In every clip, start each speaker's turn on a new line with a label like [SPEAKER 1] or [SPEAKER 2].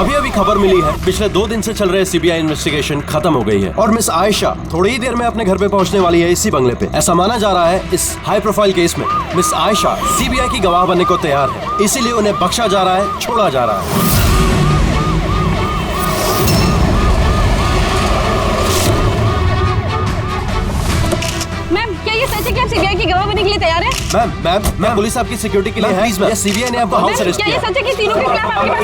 [SPEAKER 1] अभी अभी खबर मिली है, पिछले 2 दिन से चल रहे सीबीआई इन्वेस्टिगेशन खत्म हो गई है और मिस आयशा थोड़ी ही देर में अपने घर पे पहुंचने वाली है इसी बंगले पे। ऐसा माना जा रहा है इस हाई प्रोफाइल केस में मिस आयशा सीबीआई की गवाह बनने को तैयार है, इसीलिए उन्हें बख्शा जा रहा है, छोड़ा जा रहा है।
[SPEAKER 2] सच है कि आप सीबीआई की गवाह बनने के लिए तैयार हैं?
[SPEAKER 1] मैम पुलिस आपकी सिक्योरिटी के लिए है। ये सीबीआई ने आपको हाउस अरेस्ट किया।
[SPEAKER 2] क्या ये सच है कि तीनों के खिलाफ आपके पास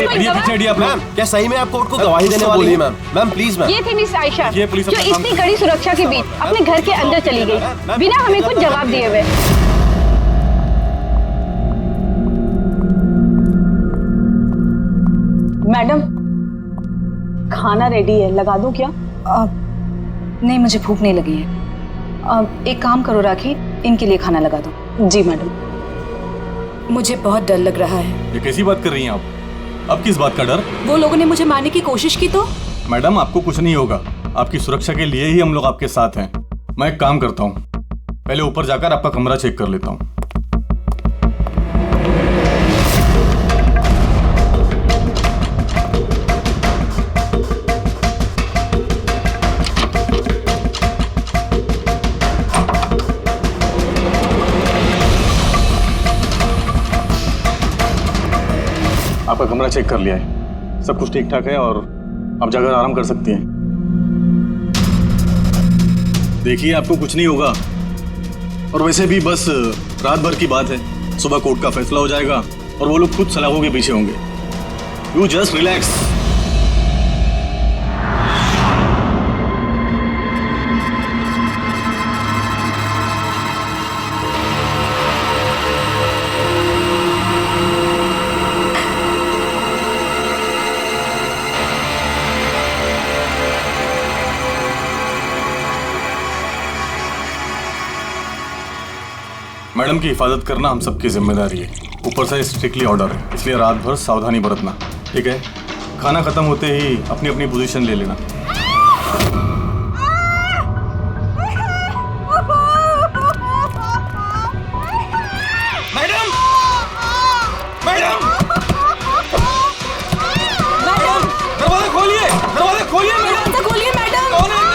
[SPEAKER 2] कोई गवाह?
[SPEAKER 1] मैम क्या सही में आप कोर्ट को गवाही देने वाली है? Ma'am please ma'am.
[SPEAKER 2] ये थी मिस आयशा जो इतनी कड़ी सुरक्षा के बीच अपने घर के अंदर चली गई बिना हमें कुछ जवाब दिए हुए। मैडम खाना रेडी है, लगा दूं क्या?
[SPEAKER 3] नहीं, मुझे भूख नहीं लगी है। एक काम करो राखी, इनके लिए खाना लगा दो।
[SPEAKER 2] जी मैडम।
[SPEAKER 3] मुझे बहुत डर लग रहा है।
[SPEAKER 4] ये कैसी बात कर रही हैं आप? अब किस बात का डर?
[SPEAKER 3] वो लोगों ने मुझे मारने की कोशिश की तो?
[SPEAKER 4] मैडम आपको कुछ नहीं होगा, आपकी सुरक्षा के लिए ही हम लोग आपके साथ हैं। मैं एक काम करता हूँ, पहले ऊपर जाकर आपका कमरा चेक कर लेता हूँ। आपका कमरा चेक कर लिया है, सब कुछ ठीक ठाक है और आप जाकर आराम कर सकती हैं। देखिए आपको कुछ नहीं होगा और वैसे भी बस रात भर की बात है, सुबह कोर्ट का फैसला हो जाएगा और वो लोग खुद सलाखों के पीछे होंगे। You just relax. मैडम की हिफाजत करना हम सबकी जिम्मेदारी है, ऊपर से स्ट्रिक्टली ऑर्डर है, इसलिए रात भर सावधानी बरतना, ठीक है? खाना खत्म होते ही अपनी अपनी पोजीशन ले लेना।
[SPEAKER 1] मैडम मैडम
[SPEAKER 2] मैडम
[SPEAKER 1] दरवाजा खोलिए, दरवाजा खोलिए मैडम।
[SPEAKER 2] दरवाजा खोलिए मैडम।
[SPEAKER 1] कौन है?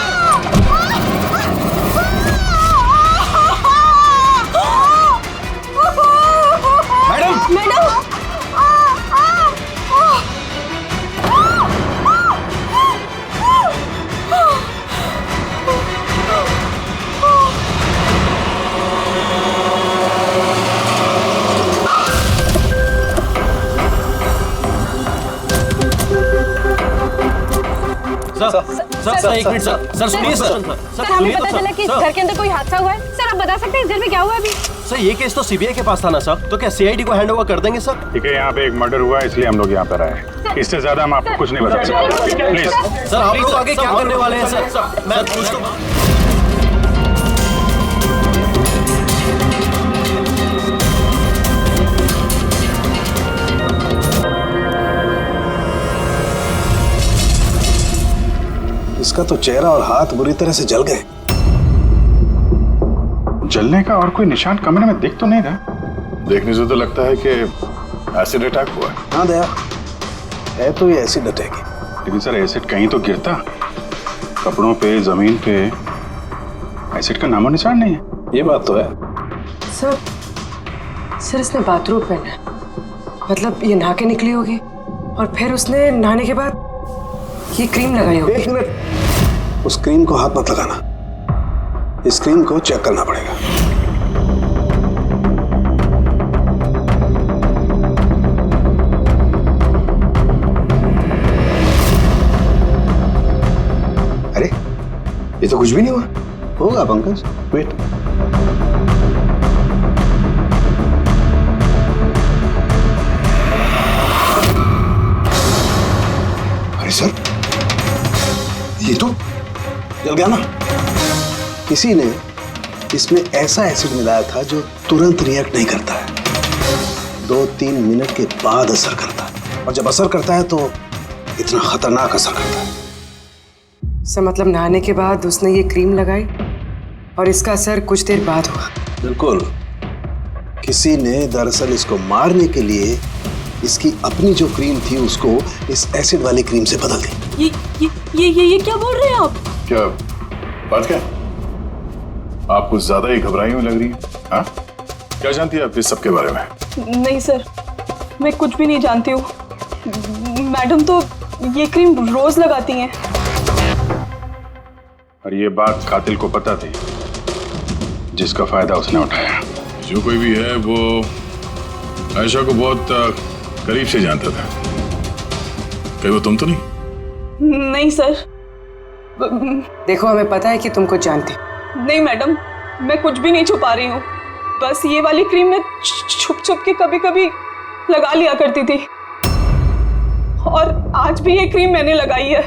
[SPEAKER 1] मैडम
[SPEAKER 2] मैडम
[SPEAKER 1] सर एक मिनट सर सुनिए सर
[SPEAKER 2] हमें पता चला कि इस घर के अंदर कोई हादसा हुआ है। सर आप बता सकते हैं इस घर में क्या हुआ अभी?
[SPEAKER 1] सर ये केस तो सीबीआई के पास था ना सर, तो क्या सीआईडी को हैंड ओवर कर देंगे सर?
[SPEAKER 5] ठीक है, यहाँ पे एक मर्डर हुआ है इसलिए हम लोग यहाँ पर आए, इससे ज्यादा हम आपको कुछ नहीं बता सकते। प्लीज
[SPEAKER 1] सर आप लोग आगे क्या करने वाले हैं सर? मैं पूछ तो
[SPEAKER 6] इसका तो चेहरा और हाथ बुरी तरह से जल गए।
[SPEAKER 5] जलने का और कोई निशान कमरे में दिख तो नहीं रहा, देखने से तो लगता है कि एसिड अटैक हुआ है।
[SPEAKER 6] हाँ दया है तो ये एसिड अटैक है,
[SPEAKER 5] लेकिन सर एसिड कहीं तो गिरता, कपड़ों पे जमीन पे एसिड का नामो निशान नहीं है।
[SPEAKER 6] ये बात तो है।
[SPEAKER 7] सर इसने बाथरूम पहना है, मतलब ये नहा के निकली होगी और फिर उसने नहाने के बाद ये क्रीम लगाई होगी।
[SPEAKER 6] एक मिनट, उस क्रीम को हाथ मत लगाना, इस क्रीम को चेक करना पड़ेगा। अरे ये तो कुछ भी नहीं हुआ। होगा पंकज, वेट। अरे सर ये तो जल गया ना। किसी ने इसमें ऐसा एसिड मिलाया था जो तुरंत रिएक्ट नहीं करता है, 2-3 मिनट के बाद असर करता है, और जब असर करता है तो इतना खतरनाक असर करता है।
[SPEAKER 7] सर मतलब नहाने के बाद उसने ये क्रीम लगाई और इसका असर कुछ देर बाद हुआ।
[SPEAKER 6] बिल्कुल, किसी ने दरअसल इसको मारने के लिए इसकी अपनी जो क्रीम थी उसको इस एसिड वाली क्रीम से बदल दी।
[SPEAKER 8] ये क्या बोल रहे हैं आप?
[SPEAKER 5] क्या बात क्या? आप कुछ ज्यादा ही घबराई हुई लग रही है। हाँ, क्या जानती है आप इस सब के बारे में?
[SPEAKER 8] नहीं सर, मैं कुछ भी नहीं जानती हूँ। मैडम तो ये क्रीम रोज लगाती हैं।
[SPEAKER 5] और ये बात कातिल को पता थी, जिसका फायदा उसने उठाया। जो कोई भी है वो आयशा को बहुत करीब से जानता था। कहीं वो तुम तो नहीं?
[SPEAKER 8] नहीं सर।
[SPEAKER 7] देखो, हमें पता है कि तुम कुछ जानती।
[SPEAKER 8] नहीं मैडम, मैं कुछ भी नहीं छुपा रही हूँ। बस ये वाली क्रीम मैं छुप छुप के कभी कभी लगा लिया करती थी, और आज भी ये क्रीम मैंने लगाई है।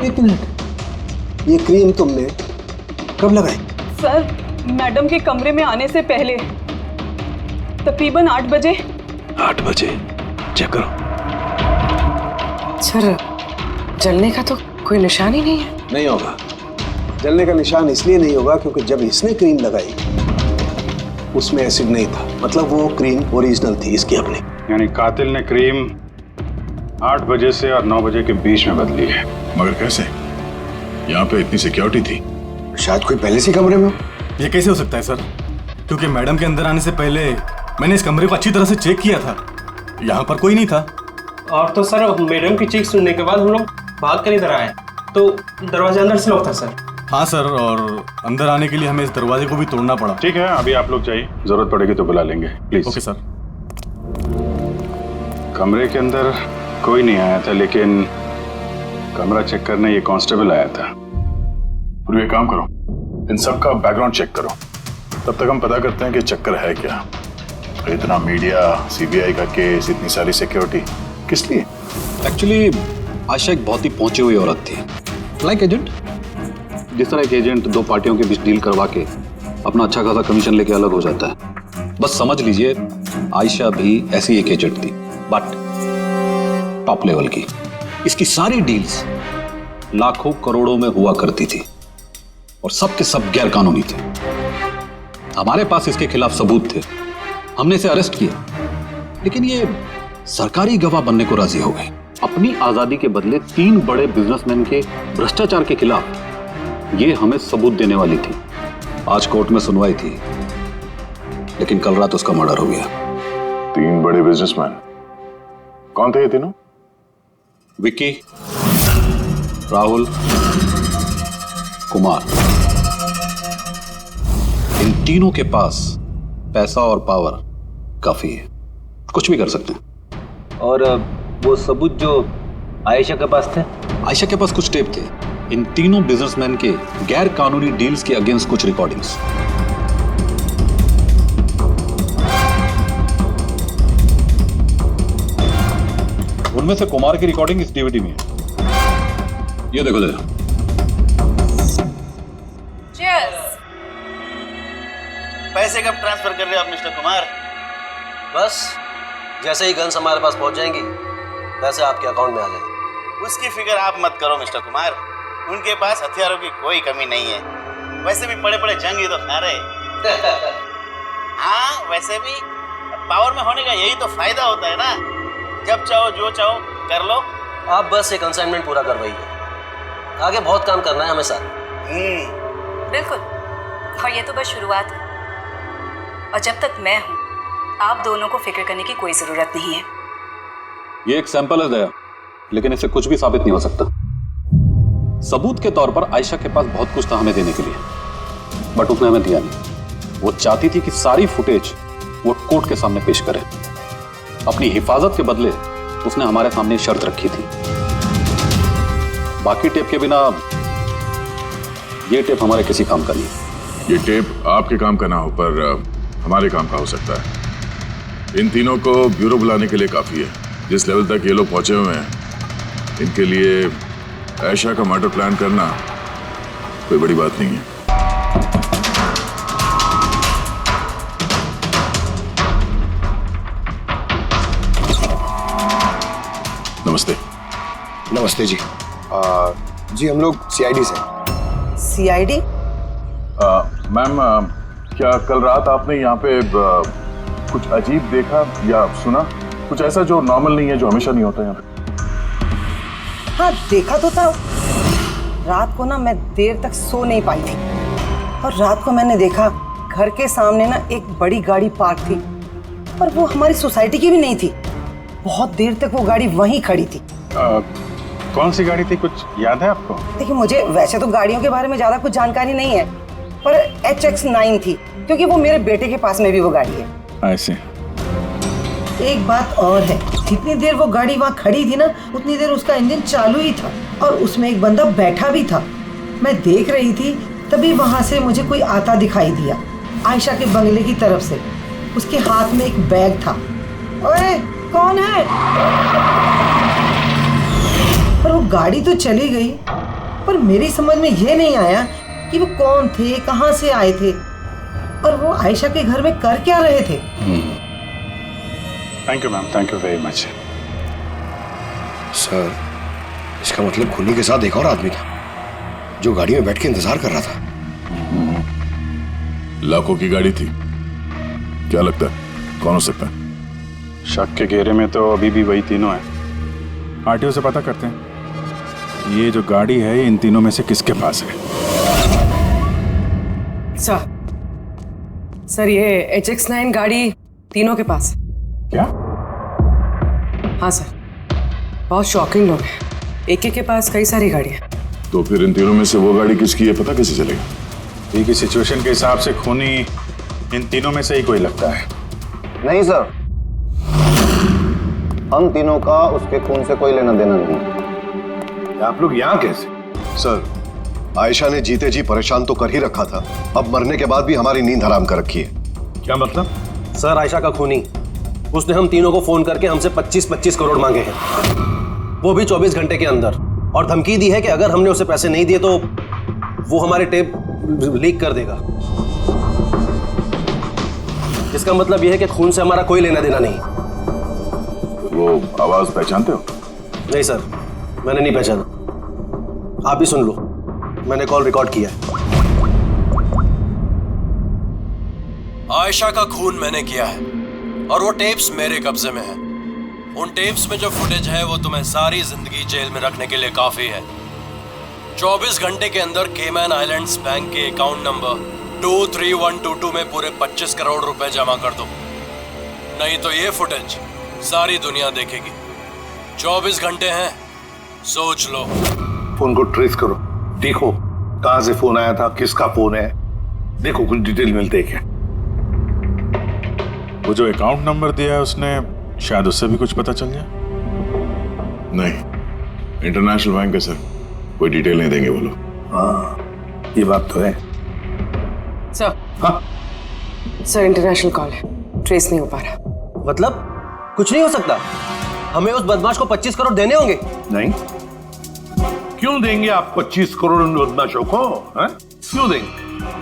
[SPEAKER 6] एक मिनट, ये क्रीम तुमने कब लगाई?
[SPEAKER 8] सर, मैडम के कमरे में आने से पहले तकरीबन 8 बजे।
[SPEAKER 6] 8 बजे? चेक करो।
[SPEAKER 7] सर, जलने का तो कोई निशान ही नहीं है।
[SPEAKER 6] नहीं होगा। जलने का निशान इसलिए नहीं होगा क्योंकि जब इसने क्रीम लगाई उसमें एसिड नहीं था, मतलब वो क्रीम ओरिजिनल थी इसकी अपनी।
[SPEAKER 5] यानी कातिल ने क्रीम 8 बजे से और 9 बजे के बीच में बदली है। मगर कैसे? यहाँ पे इतनी सिक्योरिटी थी।
[SPEAKER 6] शायद कोई पहले से कमरे में हो।
[SPEAKER 4] ये कैसे हो सकता है सर? क्योंकि मैडम के अंदर आने से पहले मैंने इस कमरे को अच्छी तरह से चेक किया था। यहाँ पर कोई नहीं था।
[SPEAKER 9] और तो सर, मैडम की चीख सुनने के बाद हम लोग भाग कर इधर आए तो दरवाजा अंदर से लॉक था सर।
[SPEAKER 4] हाँ सर, और अंदर आने के लिए हमें इस दरवाजे को भी तोड़ना पड़ा।
[SPEAKER 5] ठीक है, अभी आप लोग जाइए, जरूरत पड़ेगी तो बुला लेंगे, प्लीज।
[SPEAKER 4] Okay sir.
[SPEAKER 5] कमरे के अंदर कोई नहीं आया था, लेकिन कमरा चेक करने ये कांस्टेबल आया था। पूरी एक काम करो, इन सब का बैकग्राउंड चेक करो, तब तक हम पता करते हैं कि चक्कर है क्या। इतना मीडिया, सीबीआई का केस, इतनी सारी सिक्योरिटी किस लिए?
[SPEAKER 10] एक्चुअली आयशा एक बहुत ही पहुंची हुई औरत थी, लाइक एजेंट। जिस तरह एक एजेंट 2 पार्टियों के बीच डील करवा के अपना अच्छा खासा कमीशन लेके अलग हो जाता है, बस समझ लीजिए आयशा भी ऐसी एक एजेंट थी, बट टॉप लेवल की। इसकी सारी डील्स लाखों करोड़ों में हुआ करती थी और सब के सब गैर कानूनी थे। हमारे पास इसके खिलाफ सबूत थे, हमने इसे अरेस्ट किया, लेकिन ये सरकारी गवाह बनने को राजी हो गई। अपनी आजादी के बदले 3 बड़े बिजनेसमैन के भ्रष्टाचार के खिलाफ ये हमें सबूत देने वाली थी। आज कोर्ट में सुनवाई थी, लेकिन कल रात उसका मर्डर हो गया।
[SPEAKER 5] 3 बड़े बिजनेसमैन कौन थे ये तीनों?
[SPEAKER 10] विक्की, राहुल, कुमार। इन तीनों के पास पैसा और पावर काफी है, कुछ भी कर सकते हैं।
[SPEAKER 1] और वो सबूत जो आयशा के पास थे?
[SPEAKER 10] आयशा के पास कुछ टेप थे, इन तीनों बिजनेसमैन के गैर कानूनी डील्स के अगेंस्ट कुछ रिकॉर्डिंग्स। उनमें से कुमार की रिकॉर्डिंग इस डीवीडी में है, ये देखो जरा।
[SPEAKER 11] पैसे कब ट्रांसफर कर रहे हो आप मिस्टर कुमार?
[SPEAKER 1] बस जैसे ही गन्स हमारे पास पहुंच जाएंगी वैसे आपके अकाउंट में आ जाएंगी।
[SPEAKER 11] उसकी फिक्र आप मत करो मिस्टर कुमार, उनके पास हथियारों की कोई कमी नहीं है। वैसे भी बड़े बड़े जंग तो खा रहे। हाँ, वैसे भी पावर में होने का यही तो फायदा होता है ना, जब चाहो जो चाहो कर लो।
[SPEAKER 1] आप बस एक असाइनमेंट पूरा करवाइए, आगे बहुत काम करना है हमें साथ।
[SPEAKER 3] बिल्कुल, और ये तो बस शुरुआत है, और जब तक मैं हूं आप दोनों को फिक्र करने की कोई जरूरत नहीं है।
[SPEAKER 10] ये एक सैंपल है दया, लेकिन इससे कुछ भी साबित नहीं हो सकता। सबूत के तौर पर आयशा के पास बहुत कुछ था हमें देने के लिए, बट उसने हमें दिया नहीं। वो चाहती थी कि सारी फुटेज वो कोर्ट के सामने पेश करे। अपनी हिफाजत के बदले उसने हमारे सामने शर्त रखी थी, बाकी टेप के बिना ये टेप हमारे किसी काम का नहीं।
[SPEAKER 5] ये टेप आपके काम का ना हो पर हमारे काम का हो सकता है। इन तीनों को ब्यूरो बुलाने के लिए काफी है। जिस लेवल तक ये लोग पहुंचे हुए हैं, इनके लिए आयशा का मर्डर प्लान करना कोई बड़ी बात नहीं है। नमस्ते।
[SPEAKER 6] नमस्ते जी। जी हम लोग सीआईडी से।
[SPEAKER 7] सीआईडी?
[SPEAKER 5] मैम, क्या कल रात आपने यहाँ पे कुछ अजीब देखा या सुना? कुछ ऐसा जो नॉर्मल नहीं है, जो हमेशा नहीं होता यहाँ पे?
[SPEAKER 7] हाँ देखा तो था। रात को ना मैं देर तक सो नहीं पाई थी और रात को मैंने देखा घर के सामने ना एक बड़ी गाड़ी पार्क थी और वो हमारी सोसाइटी की भी नहीं थी। बहुत देर तक वो गाड़ी वहीं खड़ी थी।
[SPEAKER 5] कौन सी गाड़ी थी, कुछ याद है आपको?
[SPEAKER 7] देखिए मुझे वैसे तो गाड़ियों के बारे में ज्यादा कुछ जानकारी नहीं है, पर HX9 थी क्योंकि वो मेरे बेटे के पास में भी वो गाड़ी है।
[SPEAKER 5] ऐसे
[SPEAKER 7] एक बात और है, जितनी देर वो गाड़ी वहाँ खड़ी थी ना उतनी देर उसका इंजन चालू ही था और उसमें एक बंदा बैठा भी था। मैं देख रही थी तभी वहां से मुझे कोई आता दिखाई दिया, आयशा के बंगले की तरफ से। उसके हाथ में एक बैग था। ओए कौन है? पर वो गाड़ी तो चली गई, पर मेरी समझ में ये नहीं आया कि वो कौन थे, कहाँ से आए थे और वो आयशा के घर में कर क्या रहे थे।
[SPEAKER 5] Thank you ma'am, thank you very much.
[SPEAKER 6] Sir, इसका मतलब खूनी के साथ एक और आदमी था जो गाड़ी में बैठ के इंतजार कर रहा था।
[SPEAKER 5] लाखों की गाड़ी थी, क्या लगता है कौन हो सकता है? शक के घेरे में तो अभी भी वही तीनों हैं। आरटीओ से पता करते हैं ये जो गाड़ी है इन तीनों में से किसके पास है।
[SPEAKER 7] सर ये HX9 गाड़ी तीनों के पास।
[SPEAKER 5] क्या?
[SPEAKER 7] हाँ सर, बहुत शॉकिंग लोग हैं। एक के पास कई सारी गाड़ियाँ।
[SPEAKER 5] तो फिर इन तीनों में से वो गाड़ी किसकी है पता कैसे चलेगा? ठीक है, सिचुएशन के हिसाब से खूनी इन तीनों में से ही कोई लगता है।
[SPEAKER 12] नहीं सर, हम तीनों का उसके खून से कोई लेना देना नहीं।
[SPEAKER 6] आप लोग यहाँ कैसे? सर, आयशा ने जीते जी परेशान तो कर ही रखा था, अब मरने के बाद भी हमारी नींद हराम कर रखी है।
[SPEAKER 1] क्या मतलब? सर आयशा का खूनी, उसने हम तीनों को फोन करके हमसे 25-25 करोड़ मांगे हैं, वो भी 24 घंटे के अंदर, और धमकी दी है कि अगर हमने उसे पैसे नहीं दिए तो वो हमारे टेप लीक कर देगा। इसका मतलब यह है कि खून से हमारा कोई लेना देना नहीं।
[SPEAKER 5] वो आवाज पहचानते हो?
[SPEAKER 1] नहीं सर, मैंने नहीं पहचाना। आप भी सुन लो, मैंने कॉल रिकॉर्ड किया है। आयशा का खून मैंने किया है और वो टेप्स मेरे कब्जे में है। उन टेप्स में जो फुटेज है वो तुम्हें सारी जिंदगी जेल में रखने के लिए काफी है। 24 घंटे के अंदर केमैन आइलैंड्स बैंक के अकाउंट नंबर 23122 में पूरे 25 करोड़ रुपए जमा कर दो, नहीं तो ये फुटेज सारी दुनिया देखेगी। 24 घंटे हैं, सोच लो।
[SPEAKER 13] फोन को ट्रेस करो, देखो कहां से फोन आया था, किसका फोन है, देखो कुछ डिटेल मिलते हैं क्या।
[SPEAKER 5] वो जो अकाउंट नंबर दिया है उसने, शायद उससे भी कुछ पता चल जाए। नहीं, इंटरनेशनल बैंक है सर, कोई डिटेल नहीं देंगे वो लोग।
[SPEAKER 13] हाँ ये बात तो है
[SPEAKER 7] सर।
[SPEAKER 13] हाँ
[SPEAKER 7] सर इंटरनेशनल कॉल है, ट्रेस नहीं हो पा रहा।
[SPEAKER 1] मतलब कुछ नहीं हो सकता? हमें उस बदमाश को 25 करोड़ देने होंगे।
[SPEAKER 13] नहीं, क्यों देंगे आप 25 करोड़ उन बदमाशों को? क्यों देंगे?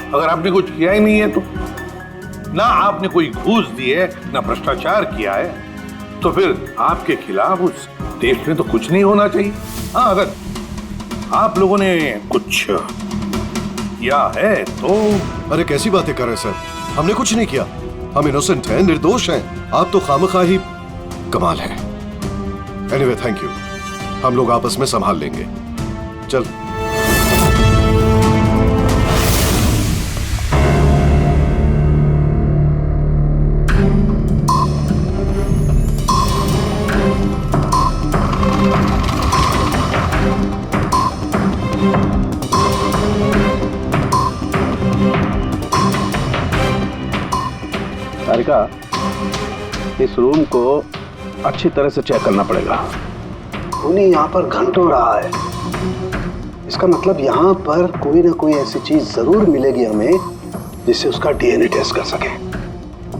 [SPEAKER 13] अगर आपने कुछ किया ही नहीं है तो, ना आपने कोई घूस दी है, ना भ्रष्टाचार किया है, तो फिर आपके खिलाफ उस देश में तो कुछ नहीं होना चाहिए। हाँ, अगर आप लोगों ने कुछ किया है तो।
[SPEAKER 6] अरे कैसी बातें कर रहे हैं सर, हमने कुछ नहीं किया, हम इनोसेंट हैं, निर्दोष हैं। आप तो खामखा ही कमाल है। एनीवे थैंक यू, हम लोग आपस में संभाल लेंगे। चल।
[SPEAKER 13] सारिका, इस रूम को अच्छी तरह से चेक करना पड़ेगा।
[SPEAKER 6] खूनी यहाँ पर घंटों रहा है, इसका मतलब यहाँ पर कोई ना कोई ऐसी चीज जरूर मिलेगी हमें जिससे उसका DNA टेस्ट कर सके।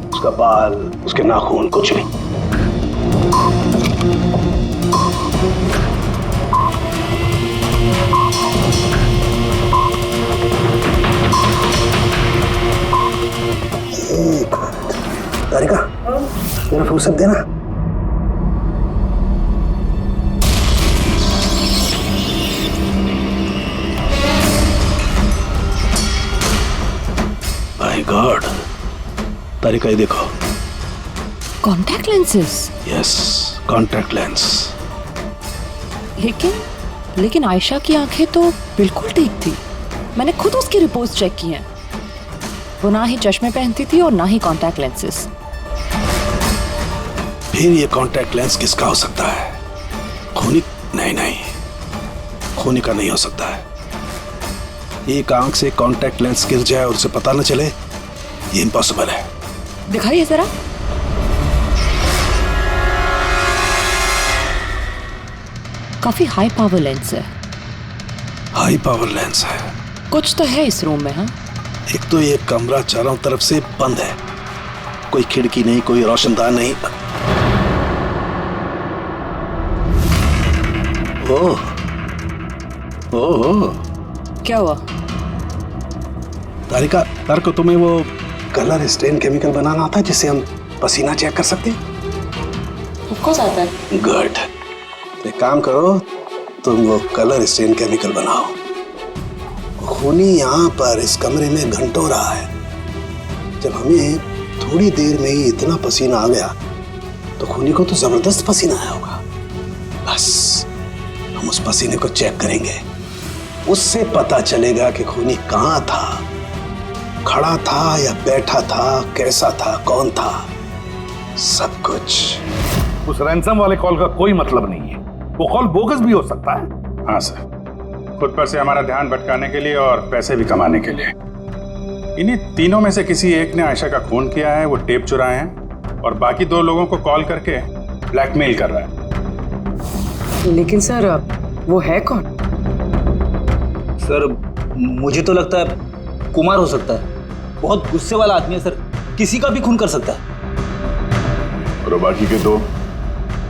[SPEAKER 6] उसका बाल, उसके नाखून, कुछ नहीं। तारिका, मेरा फुर्सत देना। माय गॉड, तारिका ये देखो,
[SPEAKER 14] contact lenses?
[SPEAKER 6] Yes, contact lens.
[SPEAKER 14] लेकिन आयशा की आंखें तो बिल्कुल ठीक थी। मैंने खुद उसकी रिपोर्ट्स चेक की हैं। वो ना ही चश्मे पहनती थी और ना ही कॉन्टैक्ट लेंसेज।
[SPEAKER 6] फिर ये कॉन्टैक्ट लेंस किसका हो सकता है? खूनी? नहीं, खूनी का नहीं हो सकता है। एक आंख से कॉन्टैक्ट लेंस गिर जाए और उसे पता न चले, ये इम्पॉसिबल है।
[SPEAKER 14] दिखाइए जरा। काफी हाई पावर लेंस है।
[SPEAKER 6] हाई पावर लेंस है?
[SPEAKER 14] कुछ तो है इस रूम में। हाँ,
[SPEAKER 6] एक तो ये कमरा चारों तरफ से बंद है, कोई खिड़की नहीं, कोई रोशनदान नहीं। ओह,
[SPEAKER 14] क्या हुआ?
[SPEAKER 6] तारिका, तारिका, तुम्हें वो कलर स्टेन केमिकल बनाना आता है जिससे हम पसीना चेक कर सकते हैं?
[SPEAKER 14] ऑफकोर्स आता है।
[SPEAKER 6] गुड। एक काम करो, तुम वो कलर स्टेन केमिकल बनाओ। खूनी यहाँ पर इस कमरे में घंटों रहा है। जब हमें थोड़ी देर में ही इतना पसीना आ गया तो खूनी को तो जबरदस्त पसीना आया होगा। बस हम उस पसीने को चेक करेंगे, उससे पता चलेगा कि खूनी कहाँ था, खड़ा था या बैठा था, कैसा था, कौन था, सब कुछ।
[SPEAKER 13] उस रैंसम वाले कॉल का कोई मतलब नहीं है। वो कॉल बोगस भी हो सकता है।
[SPEAKER 5] हाँ सर, खुद पर से हमारा ध्यान भटकाने के लिए और पैसे भी कमाने के लिए। इन्हीं तीनों में से किसी एक ने आयशा का खून किया है, वो टेप चुराए हैं और बाकी 2 लोगों को कॉल करके ब्लैकमेल कर रहा है।
[SPEAKER 15] लेकिन सर, वो है कौन?
[SPEAKER 16] सर, मुझे तो लगता है कुमार हो सकता है। बहुत गुस्से वाला आदमी है सर, किसी का भी खून कर सकता है।
[SPEAKER 5] और बाकी के 2,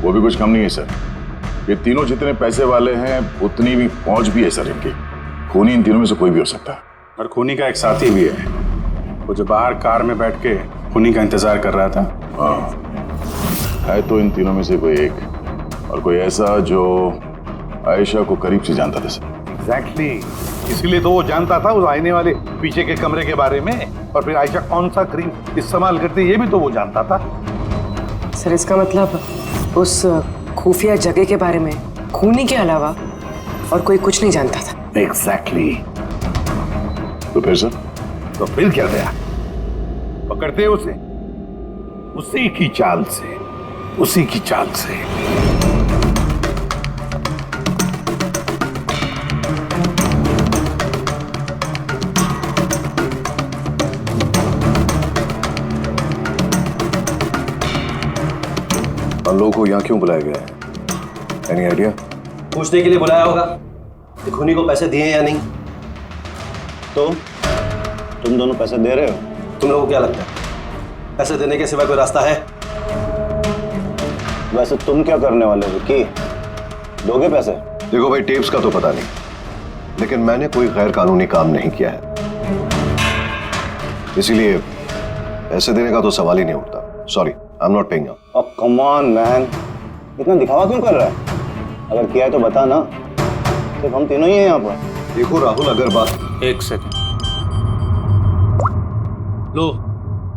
[SPEAKER 5] वो भी कुछ कम नहीं है सर। ये तीनों जितने पैसे वाले हैं उतनी भी पहुंच भी है सर इनकी। खूनी इन तीनों में से कोई भी हो सकता है। और खूनी का एक साथी भी है, वो जो बाहर कार में बैठ के खूनी का इंतजार कर रहा था। हाँ, है तो इन तीनों में से कोई एक, और कोई ऐसा जो आयशा को करीब से जानता था सर।
[SPEAKER 13] एग्जैक्टली, इसीलिए तो वो जानता था उस आईने वाले पीछे के कमरे के बारे में, और फिर आयशा कौन सा क्रीम इस्तेमाल करती ये भी तो वो जानता था।
[SPEAKER 15] सर, इसका मतलब उस खुफिया जगह के बारे में खूनी के अलावा और कोई कुछ नहीं जानता था।
[SPEAKER 13] एग्जैक्टली।
[SPEAKER 5] तो फिर सर?
[SPEAKER 13] तो फिर क्या गया? पकड़ते उसे, उसी की चाल से, उसी की चाल से।
[SPEAKER 12] हम लोगों को यहाँ क्यों बुलाया गया है? Any idea?
[SPEAKER 1] पूछने के लिए बुलाया होगा कि खूनी को पैसे दिए या नहीं।
[SPEAKER 12] तो तुम दोनों पैसे दे रहे हो?
[SPEAKER 1] तुम लोगों को क्या लगता है पैसे देने के सिवा कोई रास्ता है?
[SPEAKER 12] वैसे तुम क्या करने वाले हो कि दोगे पैसे?
[SPEAKER 17] देखो भाई, टेप्स का तो पता नहीं, लेकिन मैंने कोई गैर कानूनी काम नहीं किया है, इसीलिए पैसे देने का तो सवाल ही नहीं उठता। Sorry, I am not paying.
[SPEAKER 12] Oh come on man, इतना दिखावा क्यों कर रहा है? अगर किया है तो बता ना, सिर्फ हम तीनों ही हैं यहाँ पर।
[SPEAKER 17] देखो राहुल, अगर बात।
[SPEAKER 1] एक सेकंड, लो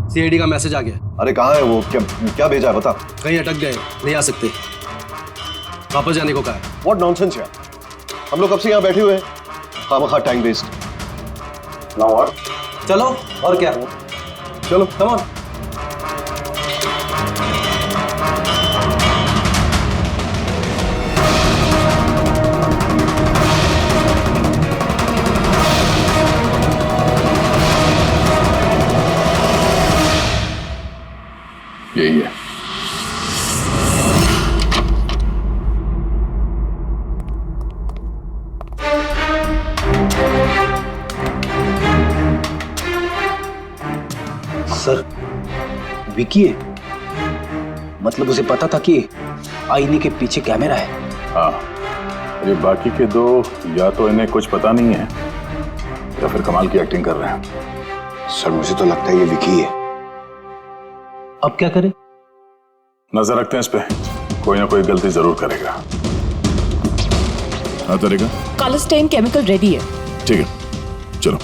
[SPEAKER 1] सीआईडी का मैसेज आ गया।
[SPEAKER 17] अरे कहाँ है वो? क्या भेजा है बता।
[SPEAKER 1] कहीं अटक गए, नहीं आ सकते, वापस जाने को कहा है।
[SPEAKER 17] व्हाट नॉनसेंस यार, हम लोग कब से यहाँ बैठे हुए हैं, खामखा टाइम वेस्ट।
[SPEAKER 12] Now what?
[SPEAKER 1] चलो और क्या,
[SPEAKER 17] चलो
[SPEAKER 1] कम ऑन।
[SPEAKER 5] यही है।
[SPEAKER 16] सर, विकी है? मतलब उसे पता था कि आईने के पीछे कैमरा है?
[SPEAKER 5] हाँ, ये बाकी के 2 या तो इन्हें कुछ पता नहीं है या फिर कमाल की एक्टिंग कर रहे हैं।
[SPEAKER 17] सर, मुझे तो लगता है ये विकी है।
[SPEAKER 16] अब क्या करें?
[SPEAKER 5] नजर रखते हैं इस पे, कोई ना कोई गलती जरूर करेगा। हाँ तरीका?
[SPEAKER 14] कलर स्टेन केमिकल रेडी है।
[SPEAKER 5] ठीक है, चलो।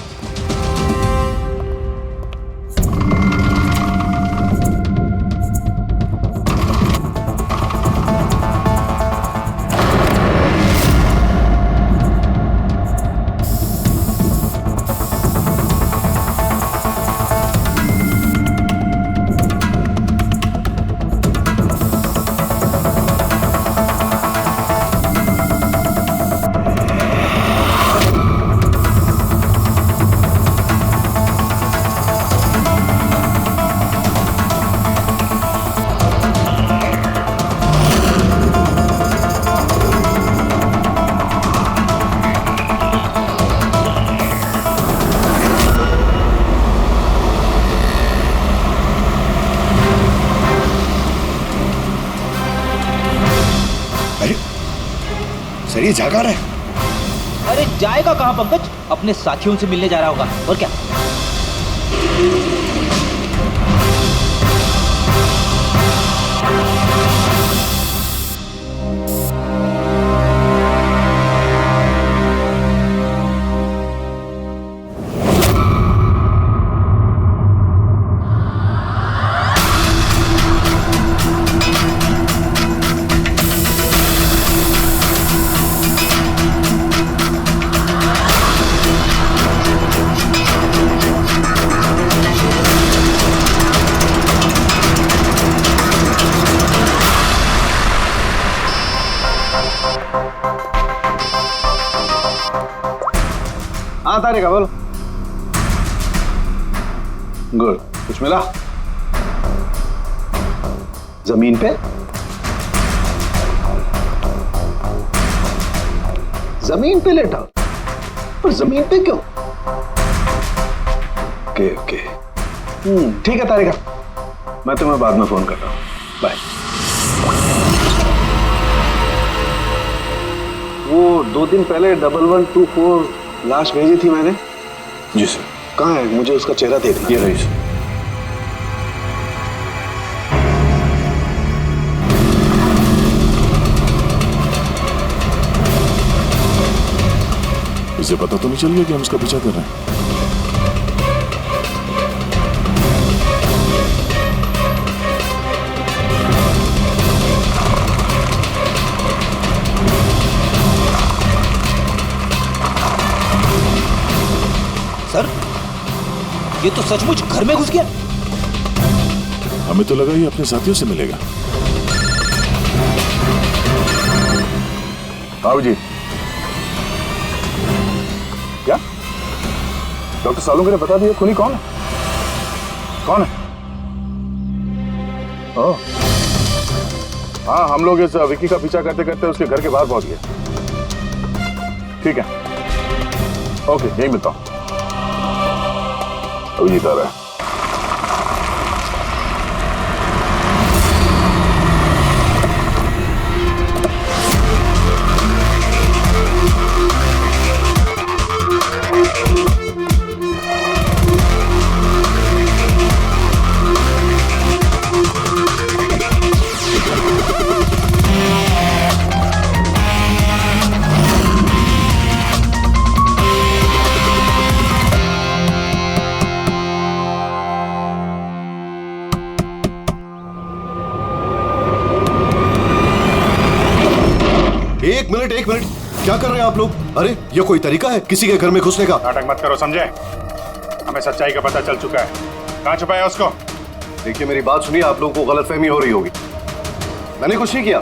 [SPEAKER 6] सर ये जागा रहा है।
[SPEAKER 16] अरे जाएगा कहाँ पंकज, अपने साथियों से मिलने जा रहा होगा और क्या।
[SPEAKER 17] हाँ तारिका बोलो। गुड, कुछ मिला? जमीन पे? जमीन पे लेटा? पर जमीन पे क्यों? ओके ओके, ठीक है तारिका, मैं तुम्हें बाद में फोन करता हूँ। बाय। वो 2 दिन पहले 1124 लाश भेजी थी मैंने।
[SPEAKER 5] जी सर।
[SPEAKER 17] कहाँ है? मुझे उसका चेहरा देखना।
[SPEAKER 5] ये रही सर।
[SPEAKER 18] इसे पता तो नहीं चल गया कि हम उसका पीछा कर रहे हैं?
[SPEAKER 16] सर, ये तो सचमुच घर में घुस गया।
[SPEAKER 18] हमें तो लगा ये अपने साथियों से मिलेगा।
[SPEAKER 5] बाबू जी, क्या डॉक्टर सालों ने बता दिया खूनी कौन है? कौन है? ओह, हाँ, हम लोग इस विकी का पीछा करते करते उसके घर के बाहर पहुंच गए। ठीक है, ओके, यही मिलता हूं। अभिजीत आ रहा है।
[SPEAKER 13] एक मिनट, क्या कर रहे हैं आप लोग? अरे ये कोई तरीका है किसी के घर में घुसने का?
[SPEAKER 5] नाटक मत करो, समझे? हमें सच्चाई का पता चल चुका है। कहाँ छुपाया उसको?
[SPEAKER 17] देखिए मेरी बात सुनिए, आप लोगों को गलतफहमी हो रही होगी। मैंने कुछ नहीं किया,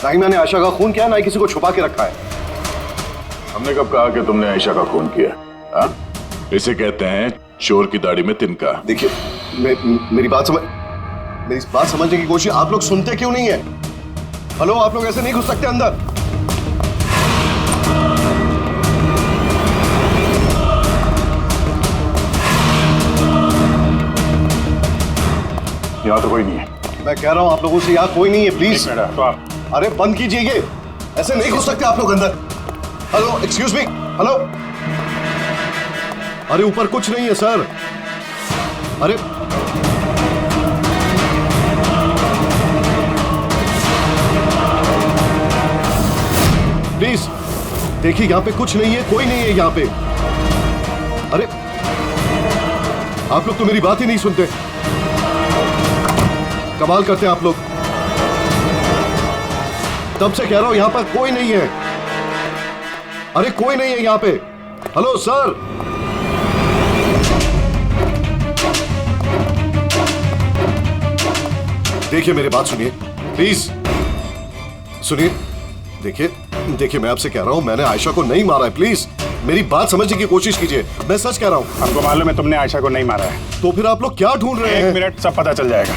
[SPEAKER 17] ना ही मैंने आयशा का खून किया, ना ही किसी को छुपा के रखा है।
[SPEAKER 5] हमने कब कहा कि तुमने आयशा का खून किया? हाँ?
[SPEAKER 18] इसे कहते हैं चोर की दाढ़ी में तिनका।
[SPEAKER 17] देखिए मेरी बात समझने की कोशिश। आप लोग सुनते क्यों नहीं है? हेलो, आप लोग ऐसे नहीं घुस सकते अंदर।
[SPEAKER 5] यहाँ तो कोई नहीं है।
[SPEAKER 17] मैं कह रहा हूँ आप लोगों से, यहाँ कोई नहीं है, प्लीज।
[SPEAKER 5] तो आप
[SPEAKER 17] अरे बंद कीजिए ये, ऐसे नहीं घुस सकते आप लोग अंदर। Hello, excuse me, hello. अरे ऊपर कुछ नहीं है सर। अरे प्लीज देखिए, यहाँ पे कुछ नहीं है, कोई नहीं है यहाँ पे। अरे आप लोग तो मेरी बात ही नहीं सुनते, कमाल करते हैं आप लोग। तब से कह रहा हूं यहाँ पर कोई नहीं है। अरे कोई नहीं है यहाँ पे। हेलो सर, देखिए मेरी बात सुनिए प्लीज, सुनिए। देखिए मैं आपसे कह रहा हूं, मैंने आयशा को नहीं मारा है, प्लीज मेरी बात समझने की कोशिश कीजिए। मैं सच कह रहा हूं।
[SPEAKER 5] हमको मालूम है तुमने आयशा को नहीं मारा है।
[SPEAKER 17] तो फिर आप लोग क्या ढूंढ रहे हैं?
[SPEAKER 5] 1 मिनट, सब पता चल जाएगा।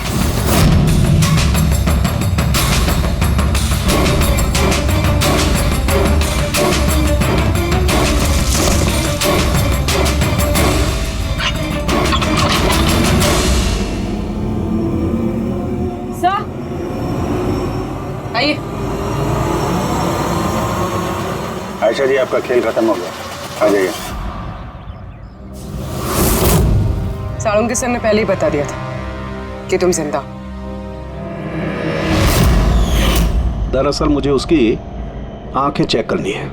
[SPEAKER 8] सर, आइए।
[SPEAKER 12] आयशा जी, आपका खेल खत्म हो गया, आ जाइए।
[SPEAKER 15] साळुंके सर ने पहले ही बता दिया था कि तुम जिंदा हो।
[SPEAKER 6] दरअसल मुझे उसकी आंखें चेक करनी है।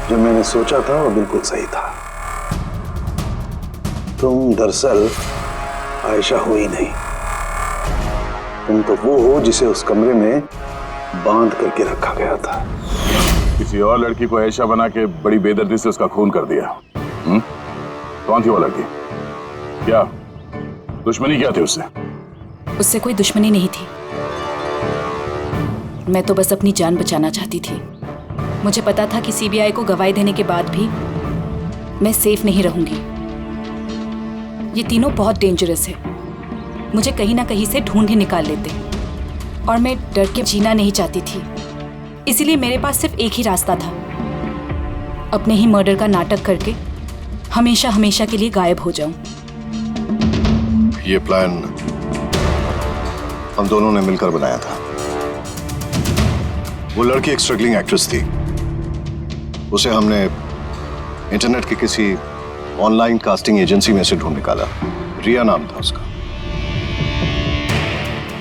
[SPEAKER 6] जो मैंने सोचा था वो बिल्कुल सही था। तुम दरअसल आयशा हो ही नहीं, तुम तो वो हो जिसे उस कमरे में बांध करके रखा गया था।
[SPEAKER 5] किसी और लड़की को आयशा बना के बड़ी बेदर्दी से उसका खून कर दिया। कौन थी वो लड़की? क्या दुश्मनी क्या थी उससे?
[SPEAKER 14] उससे कोई दुश्मनी नहीं थी। मैं तो बस अपनी जान बचाना चाहती थी। मुझे पता था कि सीबीआई को गवाही देने के बाद भी मैं सेफ नहीं रहूंगी। ये तीनों बहुत डेंजरस है, मुझे कहीं ना कहीं से ढूंढ ही निकाल लेते और मैं डर के जीना नहीं चाहती थी। इसीलिए मेरे पास सिर्फ एक ही रास्ता था, अपने ही मर्डर का नाटक करके हमेशा हमेशा के लिए गायब हो जाऊं।
[SPEAKER 17] ये प्लान हम दोनों ने मिलकर बनाया था। वो लड़की एक स्ट्रगलिंग एक्ट्रेस थी, उसे हमने इंटरनेट की किसी ऑनलाइन कास्टिंग एजेंसी में से ढूंढ निकाला। रिया नाम था उसका।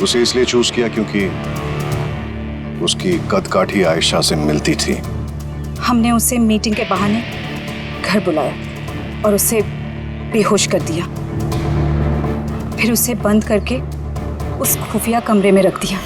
[SPEAKER 17] उसे इसलिए चूज किया क्योंकि उसकी कद-काठी आयशा से मिलती थी।
[SPEAKER 3] हमने उसे मीटिंग के बहाने घर बुलाया और उसे बेहोश कर दिया, फिर उसे बंद करके उस खुफिया कमरे में रख दिया।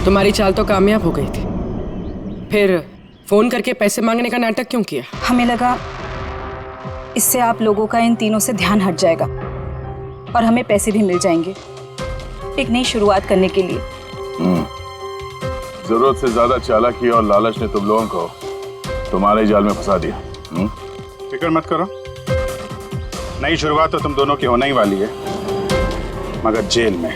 [SPEAKER 15] तुम्हारी चाल तो कामयाब हो गई थी, फिर फोन करके पैसे मांगने का नाटक क्यों किया?
[SPEAKER 3] हमें लगा इससे आप लोगों का इन तीनों से ध्यान हट जाएगा और हमें पैसे भी मिल जाएंगे एक नई शुरुआत करने के लिए।
[SPEAKER 5] जरूरत से ज्यादा चालाकी और लालच ने तुम लोगों को तुम्हारे जाल में फंसा दिया।
[SPEAKER 19] फिक्र मत करो, नई शुरुआत तो तुम दोनों की होने ही वाली है, मगर जेल में।